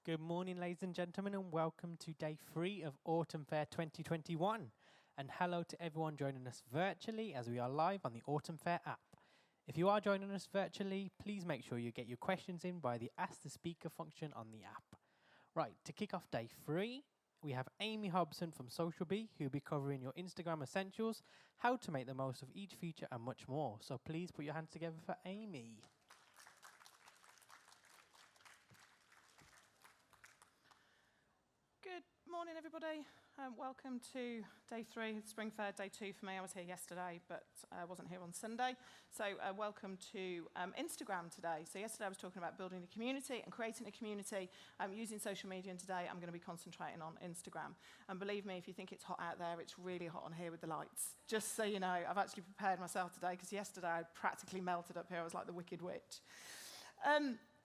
Good morning, ladies and gentlemen, and welcome to day 3 of Autumn Fair 2021. And hello to everyone joining us virtually as we are live on the Autumn Fair app. If you are joining us virtually, please make sure you get your questions in by the Ask the Speaker function on the app. Right, to kick off day 3, we have Amy Hobson from SocialB, who will be covering your Instagram essentials, how to make the most of each feature, and much more. So please put your hands together for Amy. Good morning, everybody. Welcome to day 3 of Spring Fair, day 2 for me. I was here yesterday, but I wasn't here on Sunday. So welcome to Instagram today. So yesterday I was talking about building a community and creating a community using social media, and today I'm going to be concentrating on Instagram. And believe me, if you think it's hot out there, it's really hot on here with the lights. Just so you know, I've actually prepared myself today, because yesterday I practically melted up here. I was like the Wicked Witch.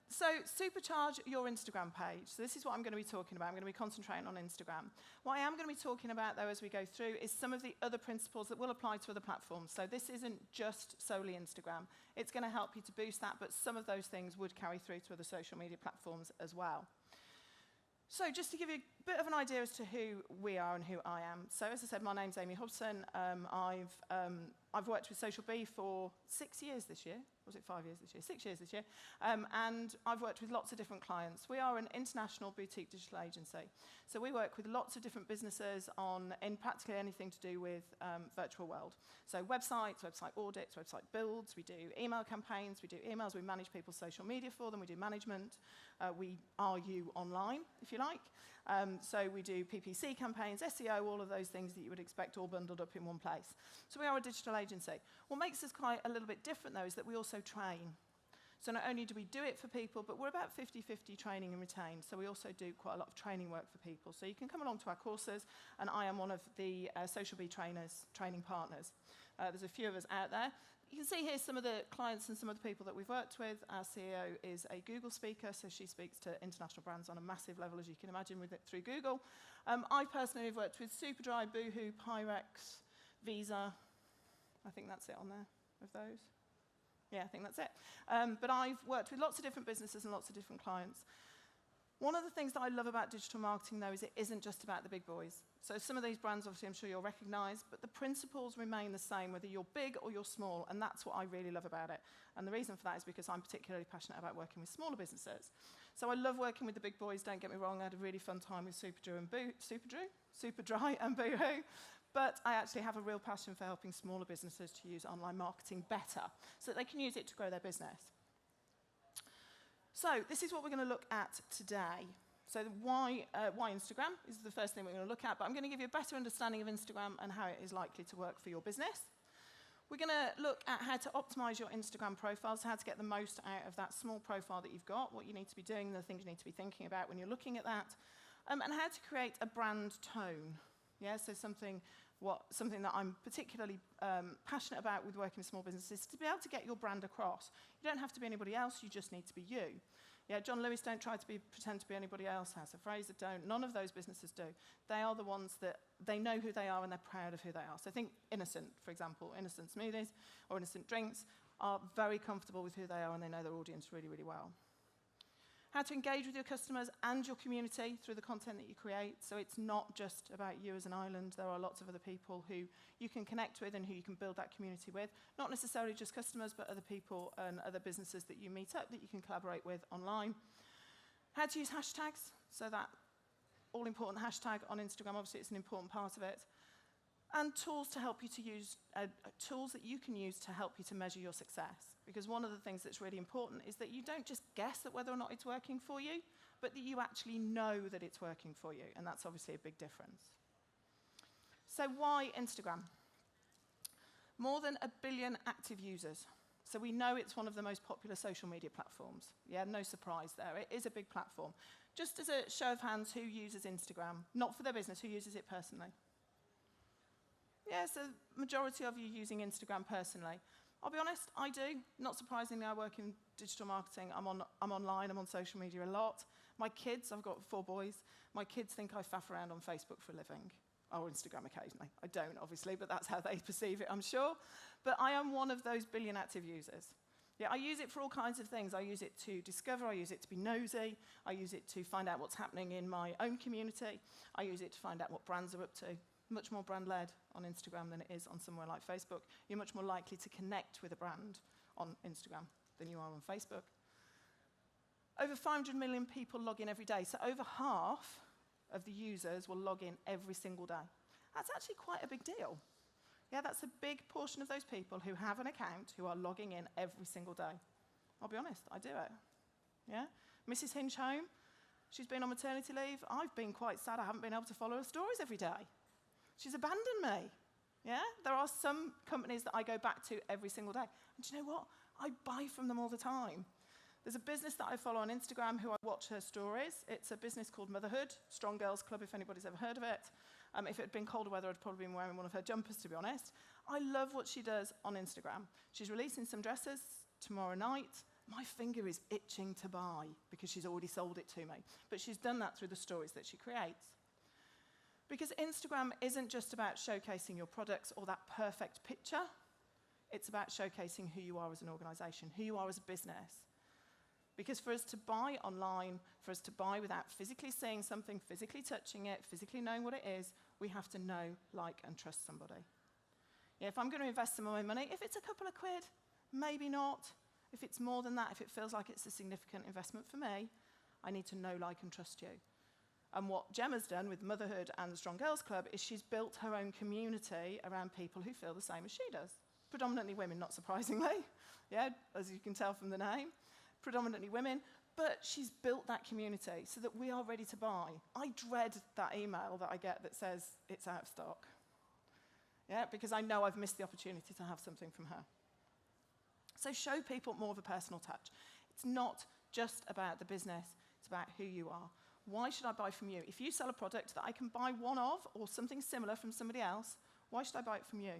So supercharge your Instagram page. So this is what I'm going to be talking about. I'm going to be concentrating on Instagram. What I am going to be talking about, though, as we go through, is some of the other principles that will apply to other platforms. So this isn't just solely Instagram. It's going to help you to boost that, but some of those things would carry through to other social media platforms as well. So just to give you a bit of an idea as to who we are and who I am. So as I said, my name's Amy Hobson. I've worked with SocialB for 6 years this year. Was it 5 years this year? 6 years this year. And I've worked with lots of different clients. We are an international boutique digital agency. So we work with lots of different businesses in practically anything to do with virtual world. So websites, website audits, website builds. We do email campaigns. We do emails. We manage people's social media for them. We do management. We are you online, if you like. So we do PPC campaigns, SEO, all of those things that you would expect all bundled up in one place. So we are a digital agency. What makes us quite a little bit different, though, is that we also train. So not only do we do it for people, but we're about 50-50 training and retain. So we also do quite a lot of training work for people. So you can come along to our courses, and I am one of the SocialB training partners. There's a few of us out there. You can see here some of the clients and some of the people that we've worked with. Our CEO is a Google speaker, so she speaks to international brands on a massive level, as you can imagine, through Google. I personally have worked with Superdry, Boohoo, Pyrex, Visa. I think that's it on there, of those. Yeah, I think that's it. But I've worked with lots of different businesses and lots of different clients. One of the things that I love about digital marketing, though, is it isn't just about the big boys. So some of these brands, obviously, I'm sure you'll recognize, but the principles remain the same, whether you're big or you're small, and that's what I really love about it. And the reason for that is because I'm particularly passionate about working with smaller businesses. So I love working with the big boys, don't get me wrong. I had a really fun time with Superdry and Boohoo. But I actually have a real passion for helping smaller businesses to use online marketing better so that they can use it to grow their business. So this is what we're going to look at today. So why Instagram is the first thing we're going to look at, but I'm going to give you a better understanding of Instagram and how it is likely to work for your business. We're going to look at how to optimize your Instagram profiles, how to get the most out of that small profile that you've got, what you need to be doing, the things you need to be thinking about when you're looking at that, and how to create a brand tone. Yeah, so something that I'm particularly passionate about with working with small businesses, to be able to get your brand across. You don't have to be anybody else, you just need to be you. Yeah, John Lewis don't try to pretend to be anybody else, House of Fraser don't. None of those businesses do. They are the ones that they know who they are and they're proud of who they are. So think Innocent, for example. Innocent smoothies or Innocent drinks are very comfortable with who they are and they know their audience really, really well. How to engage with your customers and your community through the content that you create. So it's not just about you as an island. There are lots of other people who you can connect with and who you can build that community with. Not necessarily just customers, but other people and other businesses that you meet up that you can collaborate with online. How to use hashtags. So that all-important hashtag on Instagram, obviously it's an important part of it. And tools to help you to use, tools that you can use to help you to measure your success. Because one of the things that's really important is that you don't just guess at whether or not it's working for you, but that you actually know that it's working for you. And that's obviously a big difference. So why Instagram? More than 1 billion active users. So we know it's one of the most popular social media platforms. Yeah, no surprise there. It is a big platform. Just as a show of hands, who uses Instagram? Not for their business, who uses it personally? Yeah, so majority of you using Instagram personally. I'll be honest, I do. Not surprisingly, I work in digital marketing. I'm online, I'm on social media a lot. My kids, I've got 4 boys, my kids think I faff around on Facebook for a living. Or Instagram occasionally. I don't, obviously, but that's how they perceive it, I'm sure. But I am one of those 1 billion active users. Yeah, I use it for all kinds of things. I use it to discover, I use it to be nosy, I use it to find out what's happening in my own community, I use it to find out what brands are up to. Much more brand-led on Instagram than it is on somewhere like Facebook. You're much more likely to connect with a brand on Instagram than you are on Facebook. Over 500 million people log in every day, so over half of the users will log in every single day. That's actually quite a big deal. Yeah, that's a big portion of those people who have an account who are logging in every single day. I'll be honest, I do it. Yeah? Mrs. Hinchhome, she's been on maternity leave. I've been quite sad I haven't been able to follow her stories every day. She's abandoned me. Yeah? There are some companies that I go back to every single day. And do you know what? I buy from them all the time. There's a business that I follow on Instagram who I watch her stories. It's a business called Motherhood, Strong Girls Club, if anybody's ever heard of it. If it had been colder weather, I'd probably been wearing one of her jumpers, to be honest. I love what she does on Instagram. She's releasing some dresses tomorrow night. My finger is itching to buy because she's already sold it to me. But she's done that through the stories that she creates. Because Instagram isn't just about showcasing your products or that perfect picture. It's about showcasing who you are as an organization, who you are as a business. Because for us to buy online, for us to buy without physically seeing something, physically touching it, physically knowing what it is, we have to know, like, and trust somebody. Yeah, if I'm going to invest some of my money, if it's a couple of quid, maybe not. If it's more than that, if it feels like it's a significant investment for me, I need to know, like, and trust you. And what Gemma's done with Motherhood and the Strong Girls Club is she's built her own community around people who feel the same as she does. Predominantly women, not surprisingly. Yeah, as you can tell from the name. Predominantly women, but she's built that community so that we are ready to buy. I dread that email that I get that says it's out of stock. Yeah, because I know I've missed the opportunity to have something from her. So show people more of a personal touch. It's not just about the business, it's about who you are. Why should I buy from you? If you sell a product that I can buy one of or something similar from somebody else, why should I buy it from you?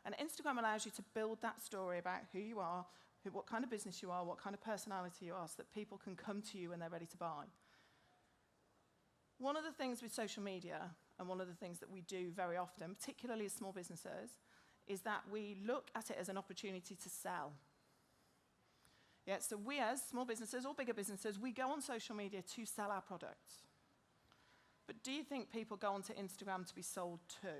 And Instagram allows you to build that story about who you are, what kind of business you are, what kind of personality you are, so that people can come to you when they're ready to buy. One of the things with social media, and one of the things that we do very often, particularly as small businesses, is that we look at it as an opportunity to sell. Yeah, so we as small businesses or bigger businesses, we go on social media to sell our products. But do you think people go onto Instagram to be sold to?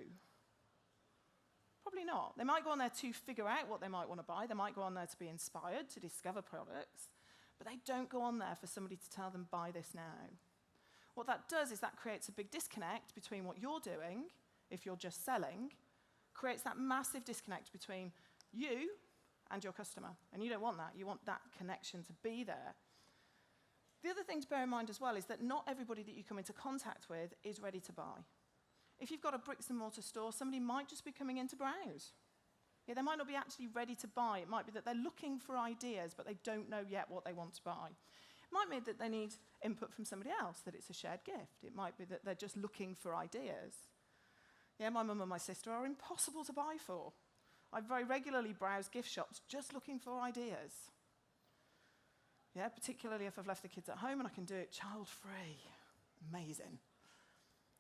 Probably not. They might go on there to figure out what they might want to buy. They might go on there to be inspired, to discover products. But they don't go on there for somebody to tell them, buy this now. What that does is that creates a big disconnect between what you're doing, if you're just selling, creates that massive disconnect between you and your customer. And you don't want that. You want that connection to be there. The other thing to bear in mind as well is that not everybody that you come into contact with is ready to buy. If you've got a bricks and mortar store, somebody might just be coming in to browse. Yeah, they might not be actually ready to buy. It might be that they're looking for ideas, but they don't know yet what they want to buy. It might be that they need input from somebody else, that it's a shared gift. It might be that they're just looking for ideas. Yeah, my mum and my sister are impossible to buy for. I very regularly browse gift shops just looking for ideas. Yeah, particularly if I've left the kids at home and I can do it child-free. Amazing.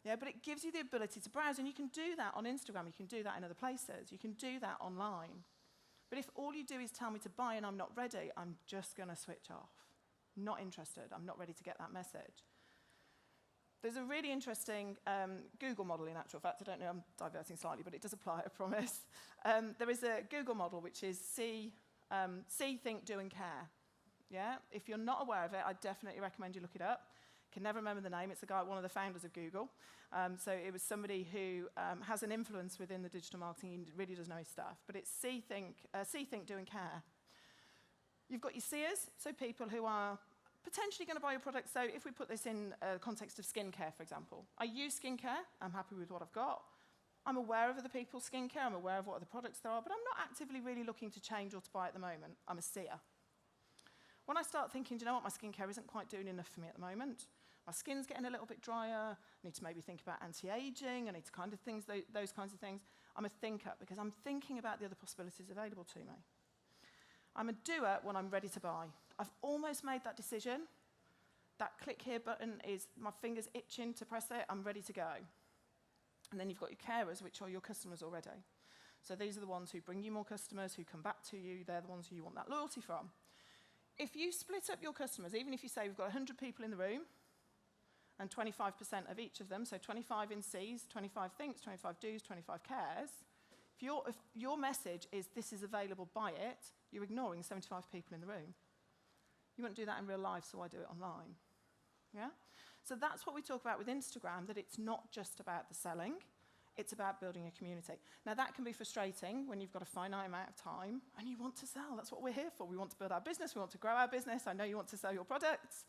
Yeah, but it gives you the ability to browse, and you can do that on Instagram, you can do that in other places, you can do that online. But if all you do is tell me to buy and I'm not ready, I'm just going to switch off. Not interested, I'm not ready to get that message. There's a really interesting Google model, in actual fact. I don't know, I'm diverting slightly, but it does apply, I promise. There is a Google model which is see, think, do, and care. Yeah? If you're not aware of it, I definitely recommend you look it up. Can never remember the name. It's one of the founders of Google. So it was somebody who has an influence within the digital marketing. He really does know his stuff. But it's see, think, do, and care. You've got your seers, so people who are potentially going to buy your product. So if we put this in a context of skincare, for example. I use skincare. I'm happy with what I've got. I'm aware of other people's skincare. I'm aware of what other products there are. But I'm not actively really looking to change or to buy at the moment. I'm a seer. When I start thinking, do you know what, my skincare isn't quite doing enough for me at the moment. My skin's getting a little bit drier. I need to maybe think about anti-aging. I need to kind of those kinds of things. I'm a thinker because I'm thinking about the other possibilities available to me. I'm a doer when I'm ready to buy. I've almost made that decision. That click here button is, my finger's itching to press it. I'm ready to go. And then you've got your carers, which are your customers already. So these are the ones who bring you more customers, who come back to you. They're the ones who you want that loyalty from. if you split up your customers, even if you say we've got 100 people in the room, and 25% of each of them, so 25 in C's, 25 thinks, 25 do's, 25 cares, if your message is this is available, buy it, you're ignoring 75 people in the room. You wouldn't do that in real life, so why do it online? Yeah? So that's what we talk about with Instagram, that it's not just about the selling, it's about building a community. Now that can be frustrating when you've got a finite amount of time and you want to sell. That's what we're here for. We want to build our business, we want to grow our business. I know you want to sell your products,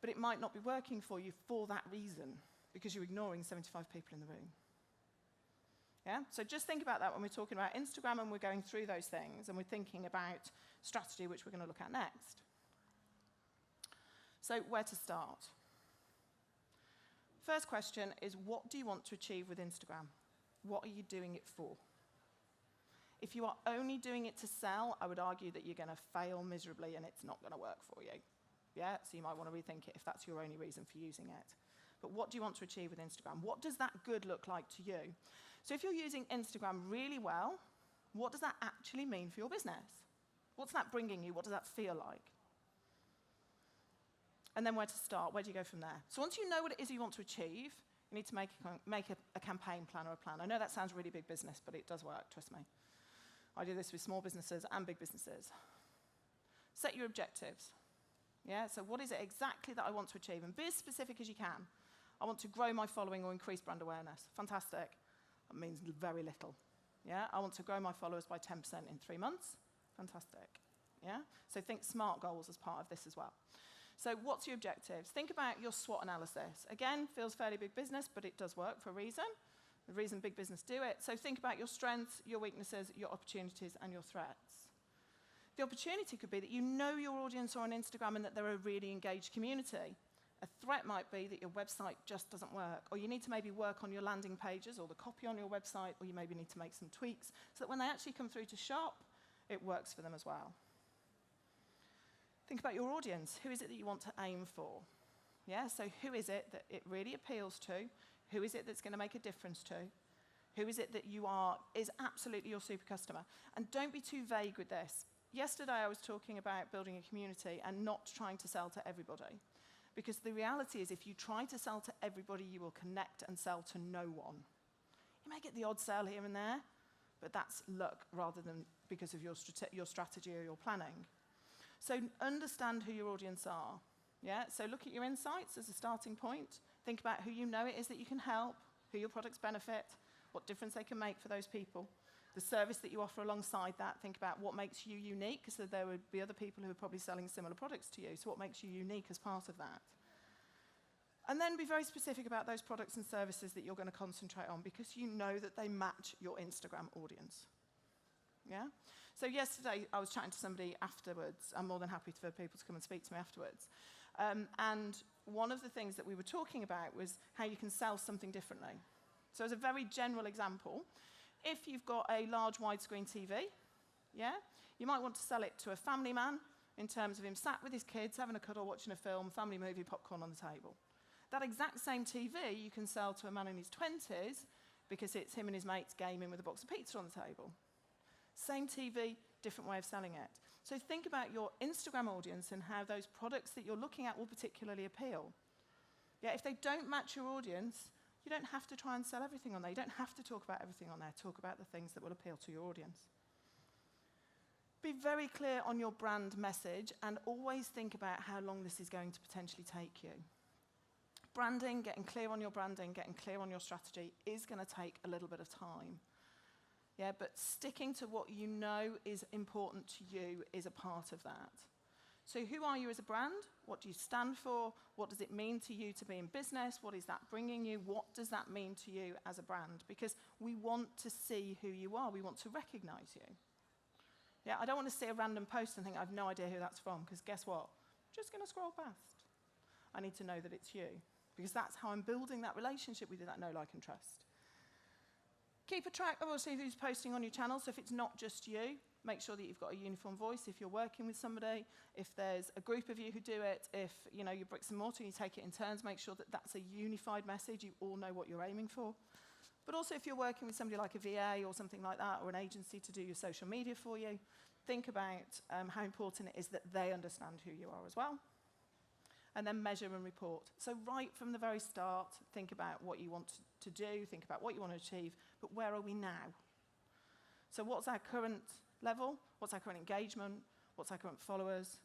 but it might not be working for you for that reason, because you're ignoring 75 people in the room. Yeah? So just think about that when we're talking about Instagram and we're going through those things and we're thinking about strategy, which we're going to look at next. So where to start? First question is, what do you want to achieve with Instagram? What are you doing it for? If you are only doing it to sell, I would argue that you're going to fail miserably and it's not going to work for you. Yeah? So you might want to rethink it if that's your only reason for using it. But what do you want to achieve with Instagram? What does that good look like to you? So if you're using Instagram really well, what does that actually mean for your business? What's that bringing you? What does that feel like? And then where to start? Where do you go from there? So once you know what it is you want to achieve, you need to make a campaign plan or a plan. I know that sounds really big business, but it does work, trust me. I do this with small businesses and big businesses. Set your objectives. Yeah, so what is it exactly that I want to achieve? And be as specific as you can. I want to grow my following or increase brand awareness. Fantastic. That means very little. Yeah, I want to grow my followers by 10% in 3 months. Fantastic. Yeah, so think SMART goals as part of this as well. So what's your objectives? Think about your SWOT analysis. Again, feels fairly big business, but it does work for a reason. The reason big business do it. So think about your strengths, your weaknesses, your opportunities, and your threats. The opportunity could be that you know your audience are on Instagram and that they're a really engaged community. A threat might be that your website just doesn't work, or you need to maybe work on your landing pages or the copy on your website, or you maybe need to make some tweaks so that when they actually come through to shop, it works for them as well. Think about your audience. Who is it that you want to aim for? Yeah, so who is it that it really appeals to? Who is it that's going to make a difference to? Who is it that is absolutely your super customer? And don't be too vague with this. Yesterday I was talking about building a community and not trying to sell to everybody. Because the reality is if you try to sell to everybody, you will connect and sell to no one. You may get the odd sale here and there, but that's luck rather than because of your strategy or your planning. So understand who your audience are. Yeah? So look at your insights as a starting point. Think about who you know it is that you can help, who your products benefit, what difference they can make for those people. The service that you offer alongside that, think about what makes you unique, because there would be other people who are probably selling similar products to you, so what makes you unique as part of that. And then be very specific about those products and services that you're going to concentrate on, because you know that they match your Instagram audience. Yeah? So yesterday I was chatting to somebody afterwards. I'm more than happy for people to come and speak to me afterwards. And one of the things that we were talking about was how you can sell something differently. So as a very general example, if you've got a large widescreen TV, yeah, you might want to sell it to a family man in terms of him sat with his kids, having a cuddle, watching a film, family movie, popcorn on the table. That exact same TV you can sell to a man in his 20s because it's him and his mates gaming with a box of pizza on the table. Same TV, different way of selling it. So think about your Instagram audience and how those products that you're looking at will particularly appeal. Yeah, if they don't match your audience, you don't have to try and sell everything on there. You don't have to talk about everything on there. Talk about the things that will appeal to your audience. Be very clear on your brand message and always think about how long this is going to potentially take you. Branding, getting clear on your branding, getting clear on your strategy is going to take a little bit of time. Yeah, but sticking to what you know is important to you is a part of that. So who are you as a brand? What do you stand for? What does it mean to you to be in business? What is that bringing you? What does that mean to you as a brand? Because we want to see who you are. We want to recognize you. Yeah, I don't want to see a random post and think, I have no idea who that's from, because guess what? I'm just going to scroll past. I need to know that it's you, because that's how I'm building that relationship with you, that know, like, and trust. Keep a track of obviously who's posting on your channel. So if it's not just you, make sure that you've got a uniform voice if you're working with somebody. If there's a group of you who do it, if you're bricks and mortar, you take it in turns, make sure that that's a unified message. You all know what you're aiming for. But also if you're working with somebody like a VA or something like that, or an agency to do your social media for you, think about how important it is that they understand who you are as well. And then measure and report. So right from the very start, think about what you want to do, think about what you want to achieve, but where are we now? So what's our current level? What's our current engagement? What's our current followers?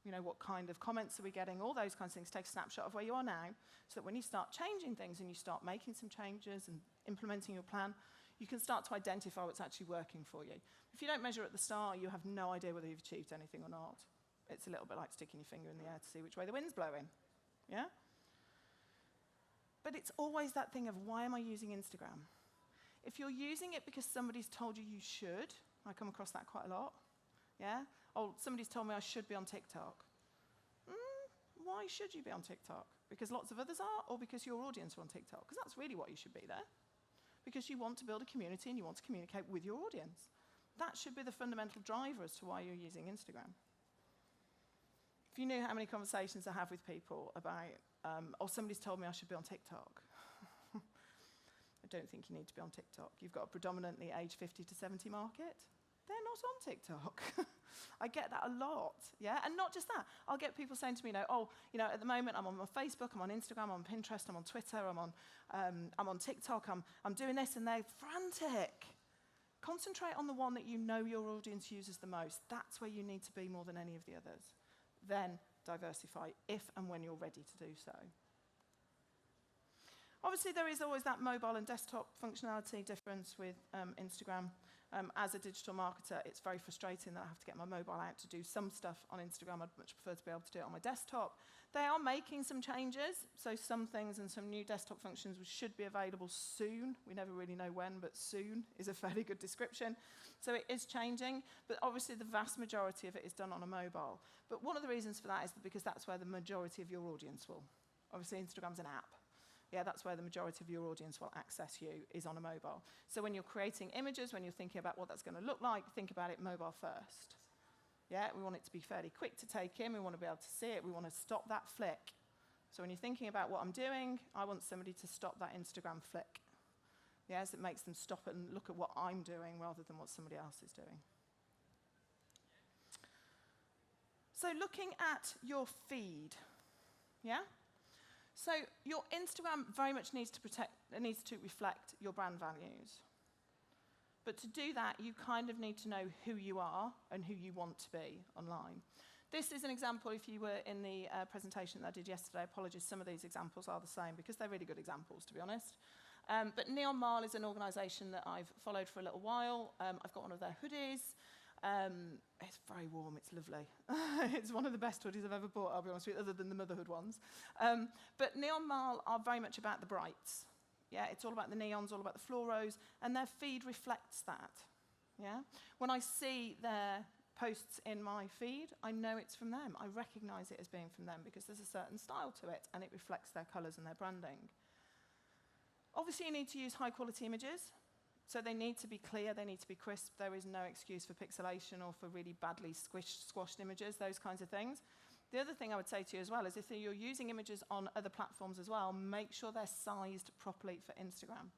You know, what kind of comments are we getting? All those kinds of things. Take a snapshot of where you are now, so that when you start changing things and you start making some changes and implementing your plan, you can start to identify what's actually working for you. If you don't measure at the start, you have no idea whether you've achieved anything or not. It's a little bit like sticking your finger in the air to see which way the wind's blowing. Yeah? But it's always that thing of, why am I using Instagram? If you're using it because somebody's told you you should, I come across that quite a lot. Yeah? Oh, somebody's told me I should be on TikTok. Why should you be on TikTok? Because lots of others are, or because your audience are on TikTok? Because that's really what you should be there. Because you want to build a community and you want to communicate with your audience. That should be the fundamental driver as to why you're using Instagram. If you knew how many conversations I have with people about, oh, somebody's told me I should be on TikTok. I don't think you need to be on TikTok. You've got a predominantly age 50 to 70 market. They're not on TikTok. I get that a lot, yeah? And not just that. I'll get people saying to me, at the moment I'm on my Facebook, I'm on Instagram, I'm on Pinterest, I'm on Twitter, I'm on TikTok, I'm doing this, and they're frantic. Concentrate on the one that you know your audience uses the most. That's where you need to be more than any of the others. Then diversify if and when you're ready to do so. Obviously, there is always that mobile and desktop functionality difference with Instagram. As a digital marketer, it's very frustrating that I have to get my mobile out to do some stuff on Instagram. I'd much prefer to be able to do it on my desktop. They are making some changes, so some things and some new desktop functions should be available soon. We never really know when, but soon is a fairly good description. So it is changing, but obviously the vast majority of it is done on a mobile. But one of the reasons for that is because that's where the majority of your audience will. Obviously, Instagram's an app. Yeah, that's where the majority of your audience will access you, is on a mobile. So when you're creating images, when you're thinking about what that's going to look like, think about it mobile first. Yeah, we want it to be fairly quick to take in. We want to be able to see it. We want to stop that flick. So when you're thinking about what I'm doing, I want somebody to stop that Instagram flick. Yeah, so it makes them stop and look at what I'm doing rather than what somebody else is doing. So looking at your feed, yeah? So your Instagram very much needs to reflect your brand values. But to do that, you kind of need to know who you are and who you want to be online. This is an example, if you were in the presentation that I did yesterday, apologies, some of these examples are the same because they're really good examples, to be honest. But Neon Mile is an organisation that I've followed for a little while. I've got one of their hoodies. It's very warm, it's lovely. It's one of the best hoodies I've ever bought, I'll be honest with you, other than the motherhood ones. But Neon Mile are very much about the brights. Yeah, it's all about the neons, all about the fluoros, and their feed reflects that. Yeah? When I see their posts in my feed, I know it's from them. I recognise it as being from them because there's a certain style to it, and it reflects their colours and their branding. Obviously, you need to use high-quality images. So they need to be clear, they need to be crisp. There is no excuse for pixelation or for really badly squashed images, those kinds of things. The other thing I would say to you as well is if you're using images on other platforms as well, make sure they're sized properly for Instagram.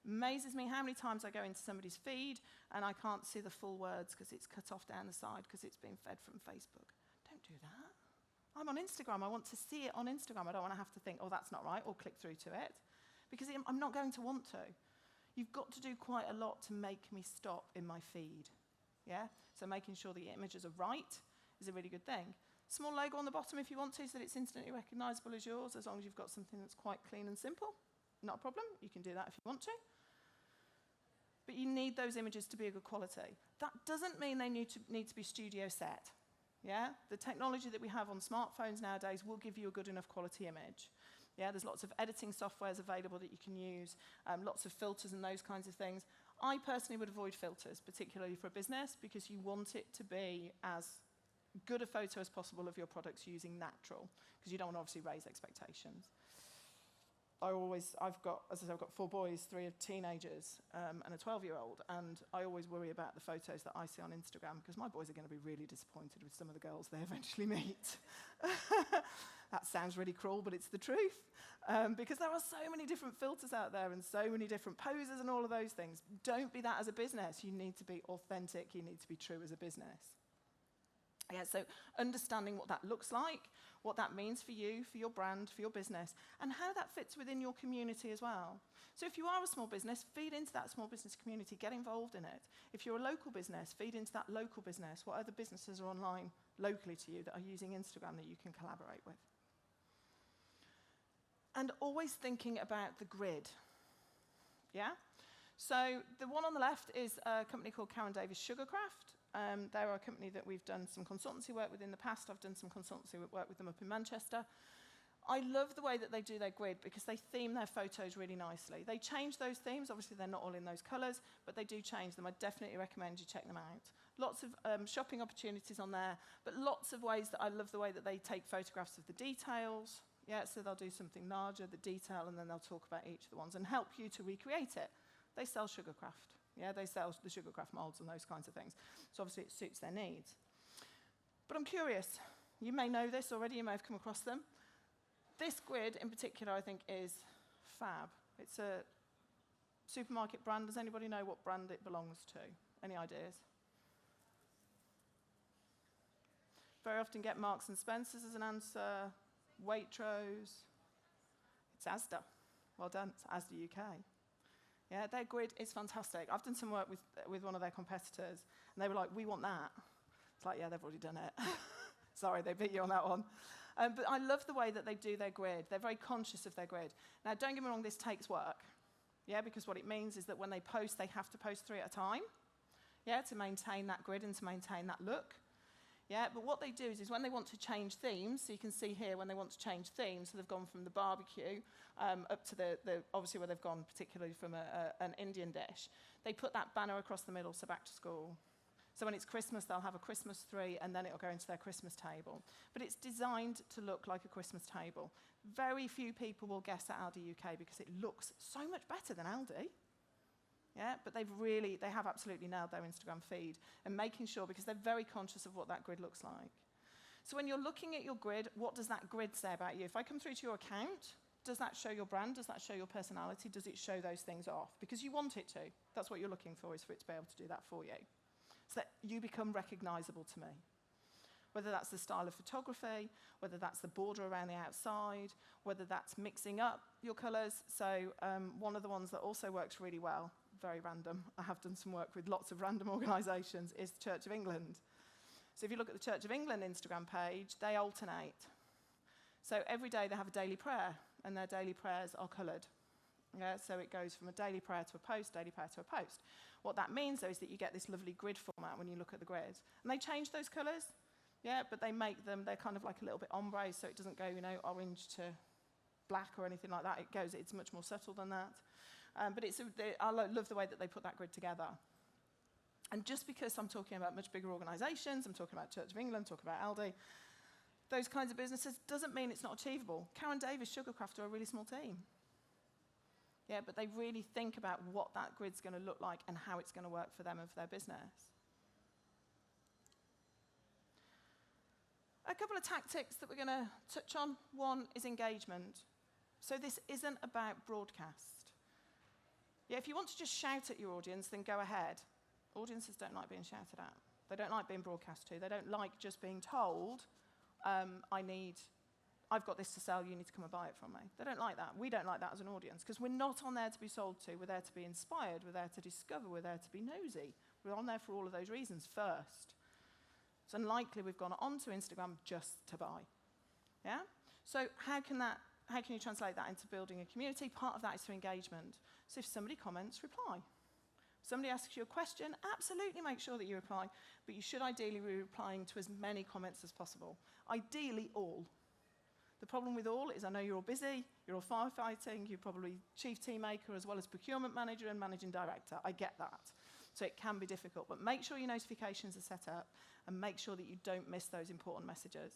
Amazes me how many times I go into somebody's feed and I can't see the full words because it's cut off down the side because it's been fed from Facebook. Don't do that. I'm on Instagram. I want to see it on Instagram. I don't want to have to think, oh, that's not right, or click through to it, because I'm not going to want to. You've got to do quite a lot to make me stop in my feed. Yeah? So making sure the images are right is a really good thing. Small logo on the bottom if you want to, so that it's instantly recognizable as yours, as long as you've got something that's quite clean and simple. Not a problem. You can do that if you want to. But you need those images to be of good quality. That doesn't mean they need to be studio set. Yeah? The technology that we have on smartphones nowadays will give you a good enough quality image. Yeah, there's lots of editing softwares available that you can use, lots of filters and those kinds of things. I personally would avoid filters, particularly for a business, because you want it to be as good a photo as possible of your products using natural, because you don't want to obviously raise expectations. I've got 4 boys, 3 are teenagers, and a 12-year-old, and I always worry about the photos that I see on Instagram, because my boys are going to be really disappointed with some of the girls they eventually meet. That sounds really cruel, but it's the truth. Because there are so many different filters out there and so many different poses and all of those things. Don't be that as a business. You need to be authentic. You need to be true as a business. Yeah, so understanding what that looks like, what that means for you, for your brand, for your business, and how that fits within your community as well. So if you are a small business, feed into that small business community, get involved in it. If you're a local business, feed into that local business. What other businesses are online locally to you that are using Instagram that you can collaborate with? And always thinking about the grid. Yeah? So the one on the left is a company called Karen Davis Sugarcraft. They're a company that we've done some consultancy work with in the past. I've done some consultancy work with them up in Manchester. I love the way that they do their grid because they theme their photos really nicely. They change those themes. Obviously, they're not all in those colours, but they do change them. I definitely recommend you check them out. Lots of shopping opportunities on there, but lots of ways that I love the way that they take photographs of the details. Yeah, so they'll do something larger, the detail, and then they'll talk about each of the ones and help you to recreate it. They sell Sugarcraft. Yeah, they sell the Sugarcraft molds and those kinds of things. So obviously it suits their needs. But I'm curious. You may know this already. You may have come across them. This grid in particular, I think, is fab. It's a supermarket brand. Does anybody know what brand it belongs to? Any ideas? Very often get Marks and Spencer's as an answer. Waitrose. It's Asda. Well done. It's Asda UK. Yeah, their grid is fantastic. I've done some work with one of their competitors, and they were like, we want that. It's like, yeah, they've already done it. Sorry, they beat you on that one. But I love the way that they do their grid. They're very conscious of their grid. Now, don't get me wrong, this takes work. Yeah, because what it means is that when they post, they have to post 3 at a time. Yeah, to maintain that grid and to maintain that look. Yeah, but what they do is when they want to change themes, so you can see here when they want to change themes, so they've gone from the barbecue up to the obviously where they've gone particularly from an Indian dish, they put that banner across the middle, so back to school. So when it's Christmas, they'll have a Christmas tree, and then it'll go into their Christmas table. But it's designed to look like a Christmas table. Very few people will guess at Aldi UK because it looks so much better than Aldi. Yeah, but they have absolutely nailed their Instagram feed and making sure, because they're very conscious of what that grid looks like. So when you're looking at your grid, what does that grid say about you? If I come through to your account, does that show your brand? Does that show your personality? Does it show those things off? Because you want it to. That's what you're looking for, is for it to be able to do that for you. So that you become recognizable to me. Whether that's the style of photography, whether that's the border around the outside, whether that's mixing up your colors. So one of the ones that also works really well, very random, I have done some work with lots of random organizations, is the Church of England. So if you look at the Church of England Instagram page, they alternate. So every day they have a daily prayer, and their daily prayers are colored. Yeah, so it goes from a daily prayer to a post, daily prayer to a post. What that means, though, is that you get this lovely grid format when you look at the grid. And they change those colors, yeah, but they make them, they're kind of like a little bit ombre, so it doesn't go, orange to black or anything like that. It's much more subtle than that. But I love the way that they put that grid together. And just because I'm talking about much bigger organizations, I'm talking about Church of England, talking about Aldi, those kinds of businesses, doesn't mean it's not achievable. Karen Davis Sugarcraft are a really small team. Yeah, but they really think about what that grid's going to look like and how it's going to work for them and for their business. A couple of tactics that we're going to touch on. One is engagement. So this isn't about broadcast. Yeah, if you want to just shout at your audience, then go ahead. Audiences don't like being shouted at. They don't like being broadcast to. They don't like just being told, I've got this to sell, you need to come and buy it from me. They don't like that. We don't like that as an audience, because we're not on there to be sold to. We're there to be inspired. We're there to discover. We're there to be nosy. We're on there for all of those reasons first. It's unlikely we've gone onto Instagram just to buy. Yeah? So how can you translate that into building a community? Part of that is through engagement. So if somebody comments, reply. If somebody asks you a question, absolutely make sure that you reply, but you should ideally be replying to as many comments as possible. Ideally, all. The problem with all is I know you're all busy, you're all firefighting, you're probably chief team maker as well as procurement manager and managing director. I get that. So it can be difficult, but make sure your notifications are set up and make sure that you don't miss those important messages.